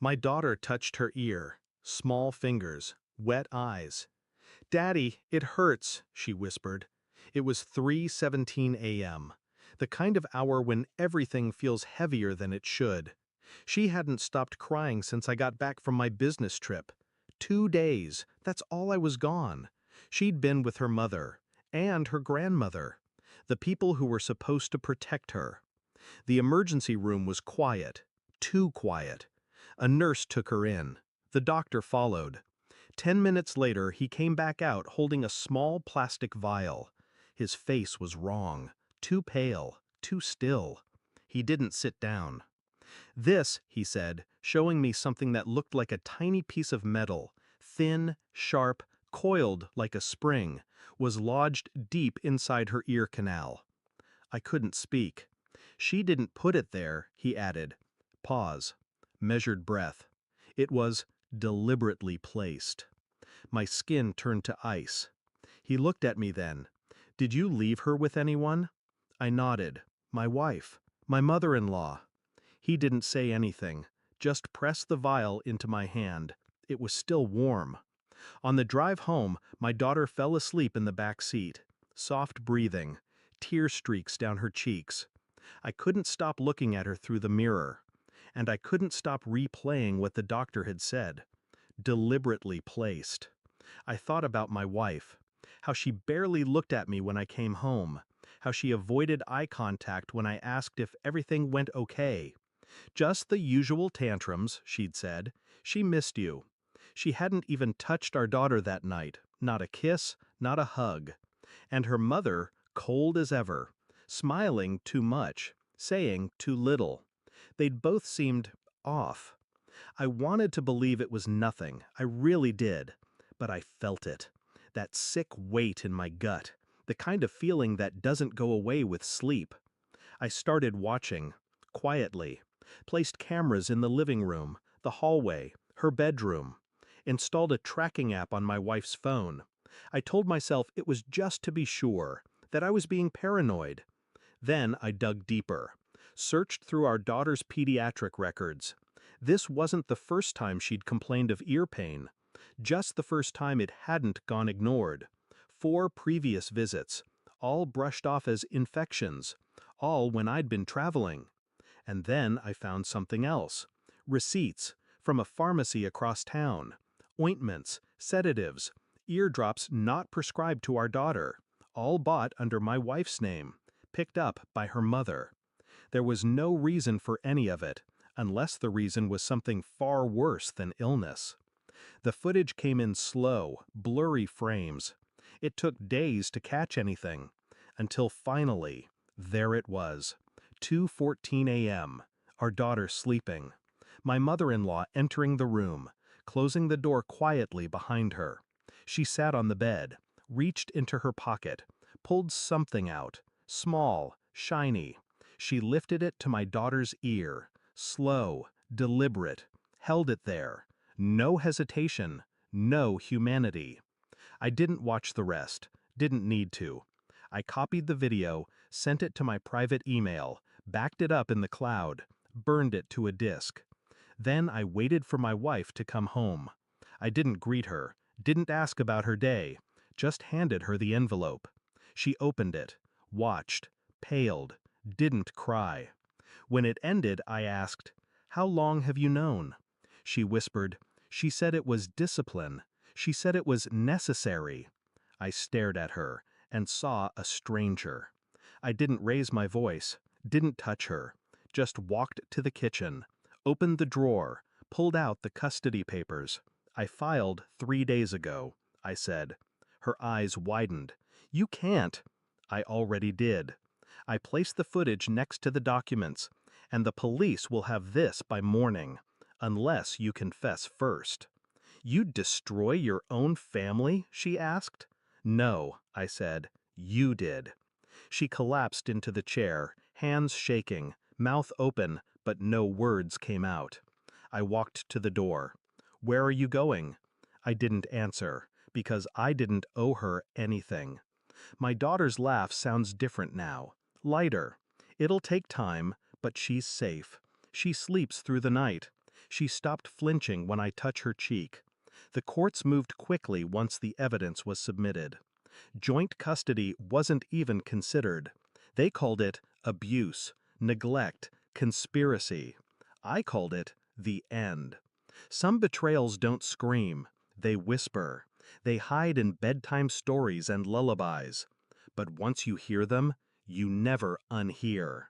My daughter touched her ear, small fingers, wet eyes. "Daddy, it hurts," she whispered. It was 3:17 a.m., the kind of hour when everything feels heavier than it should. She hadn't stopped crying since I got back from my business trip. 2 days, that's all I was gone. She'd been with her mother, and her grandmother, the people who were supposed to protect her. The emergency room was quiet, too quiet. A nurse took her in. The doctor followed. 10 minutes later, he came back out holding a small plastic vial. His face was wrong, too pale, too still. He didn't sit down. "This," he said, showing me something that looked like a tiny piece of metal, thin, sharp, coiled like a spring, was lodged deep inside her ear canal. I couldn't speak. "She didn't put it there," he added. Pause. Measured breath. It was deliberately placed. My skin turned to ice. He looked at me then. "Did you leave her with anyone?" I nodded. "My wife. My mother-in-law." He didn't say anything, just pressed the vial into my hand. It was still warm. On the drive home, my daughter fell asleep in the back seat. Soft breathing, tear streaks down her cheeks. I couldn't stop looking at her through the mirror. And I couldn't stop replaying what the doctor had said. Deliberately placed. I thought about my wife, how she barely looked at me when I came home, how she avoided eye contact when I asked if everything went okay. Just the usual tantrums, she'd said. She missed you. She hadn't even touched our daughter that night, not a kiss, not a hug. And her mother, cold as ever, smiling too much, saying too little. They'd both seemed off. I wanted to believe it was nothing, I really did, but I felt it. That sick weight in my gut, the kind of feeling that doesn't go away with sleep. I started watching, quietly, placed cameras in the living room, the hallway, her bedroom, installed a tracking app on my wife's phone. I told myself it was just to be sure, that I was being paranoid. Then I dug deeper, searched through our daughter's pediatric records. This wasn't the first time she'd complained of ear pain, just the first time it hadn't gone ignored. 4 previous visits, all brushed off as infections, all when I'd been traveling. And then I found something else. Receipts from a pharmacy across town. Ointments, sedatives, eardrops not prescribed to our daughter, all bought under my wife's name, picked up by her mother. There was no reason for any of it, unless the reason was something far worse than illness. The footage came in slow, blurry frames. It took days to catch anything, until finally, there it was. 2:14 a.m., our daughter sleeping. My mother-in-law entering the room, closing the door quietly behind her. She sat on the bed, reached into her pocket, pulled something out, small, shiny. She lifted it to my daughter's ear, slow, deliberate, held it there. No hesitation, no humanity. I didn't watch the rest, didn't need to. I copied the video, sent it to my private email, backed it up in the cloud, burned it to a disk. Then I waited for my wife to come home. I didn't greet her, didn't ask about her day, just handed her the envelope. She opened it, watched, paled, didn't cry. When it ended, I asked, "How long have you known?" She whispered, "She said it was discipline. She said it was necessary." I stared at her and saw a stranger. I didn't raise my voice, didn't touch her, just walked to the kitchen, opened the drawer, pulled out the custody papers. "I filed 3 days ago," I said. Her eyes widened. "You can't." I already did. I placed the footage next to the documents, and the police will have this by morning, unless you confess first. "You'd destroy your own family?" she asked. "No," I said. "You did." She collapsed into the chair, hands shaking, mouth open, but no words came out. I walked to the door. "Where are you going?" I didn't answer, because I didn't owe her anything. My daughter's laugh sounds different now, lighter. It'll take time, but she's safe. She sleeps through the night. She stopped flinching when I touched her cheek. The courts moved quickly once the evidence was submitted. Joint custody wasn't even considered. They called it abuse, neglect, conspiracy. I called it the end. Some betrayals don't scream, they whisper. They hide in bedtime stories and lullabies. But once you hear them, you never unhear.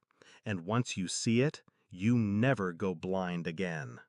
And once you see it, you never go blind again.